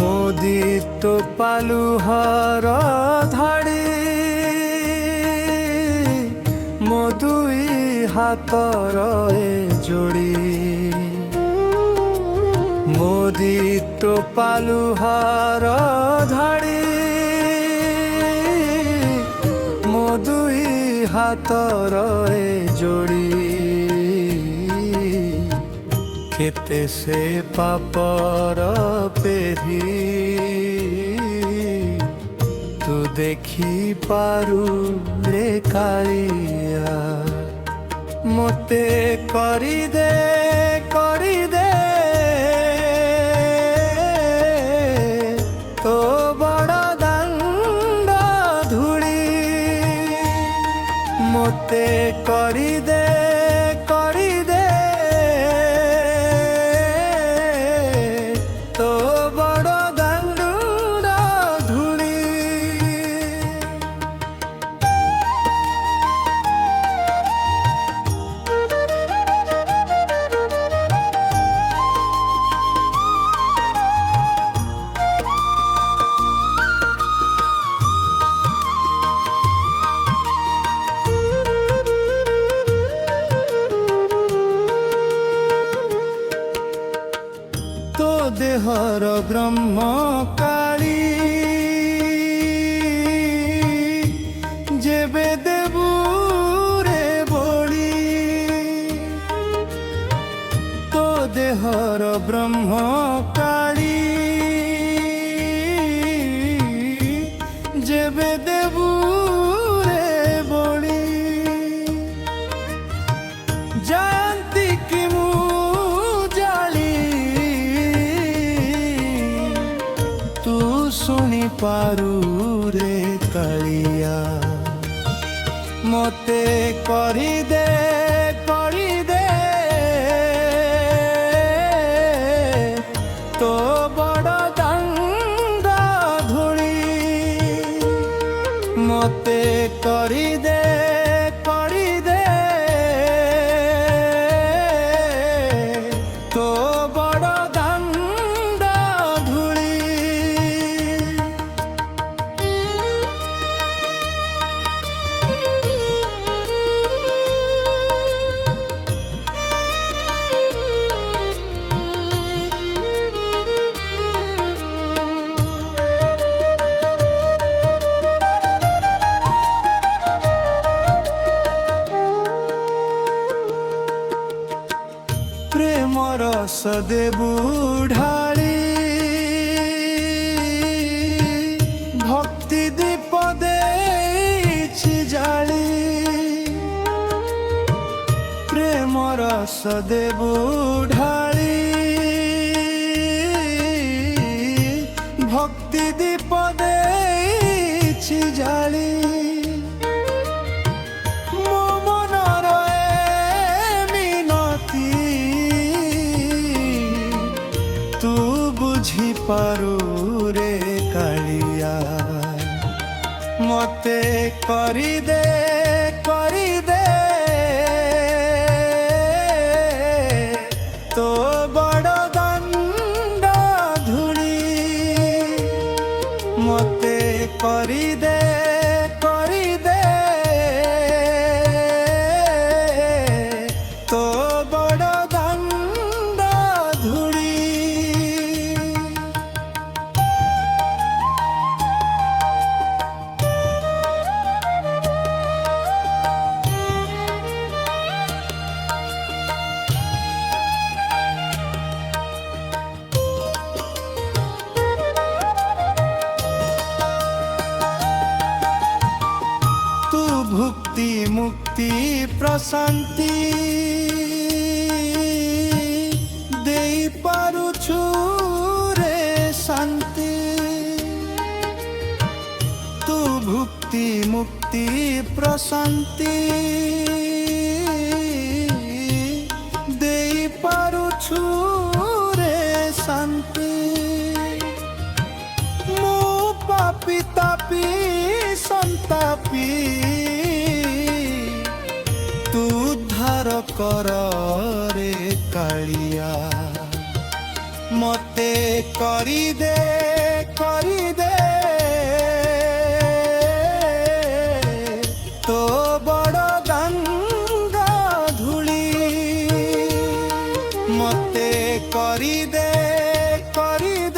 মোদিত পালুহর ধাড়ি ମୋ ଦୁଇ ହାତର ଏ ଯୋଡ଼ି ମୋଦିତ ପାଲୁହର ଧାଡ଼ି ମୋ ଦୁଇ ହାତର ଏ ଯୋଡ଼ି କେତେ ସେ ପାପର ପେରି ତୁ ଦେଖି ପାରୁ ରେ କାଳିଆ ମୋତେ କରିଦେ ତୋ ବଡ଼ ଦାଣ୍ଡ ଧୂଳି ମୋତେ କରିଦେ ତୋ ବଡ଼ ଦାଣ୍ଡ ଧୂଳି। ଦେହର ବ୍ରହ୍ମ କାଳି ଯେବେ ଦେବୁ ରେ ବଳି ତୋ ଦେହର ବ୍ରହ୍ମ କାଳି ଯେବେ ଦେବୁ ରେ ବଳି ଜାନ୍ତି କି ମୁଁ ଶୁଣି ପାରୁ ରେ କାଳିଆ ମୋତେ କରିଦେ ତୋ ବଡ଼ ଦାଣ୍ଡ ଧୂଳି ମୋତେ କରିଦେ ତୋ ବଡ଼ ଦାଣ୍ଡ ଧୂଳି। ପ୍ରେମ ରସ ଦେବୁ ଢାଳି ଭକ୍ତି ଦୀପ ଦେଇଛି ଜାଳି ପ୍ରେମ ରସ ଦେବୁ ଢାଳି ଭକ୍ତି ଦୀପ ଦେଇଛି ଜାଳି ତୁ ବୁଝିପାରୁ ରେ କାଳିଆ ମୋତେ କରିଦେ ତୋ ବଡ଼ ଦାଣ୍ଡ ଧୂଳି ମୋତେ କରିଦେ ତୋ ବଡ଼ ଦାଣ୍ଡ ଧୂଳି। ভুক্তি মুক্তি প্রশান্তি দেই পারুছু রে শান্তি তু ভুক্তি মুক্তি প্রশান্তি দেই পারুছু রে শান্তি মু পাপি তাপি সন্তাপি তু উদ্ধার কর রে কাଳିଆ ମତେ କରିଦେ କରିଦେ ତୋ ବଡ଼ ଗଙ୍ଗା ଧୂଳି ମତେ କରିଦେ କରିଦେ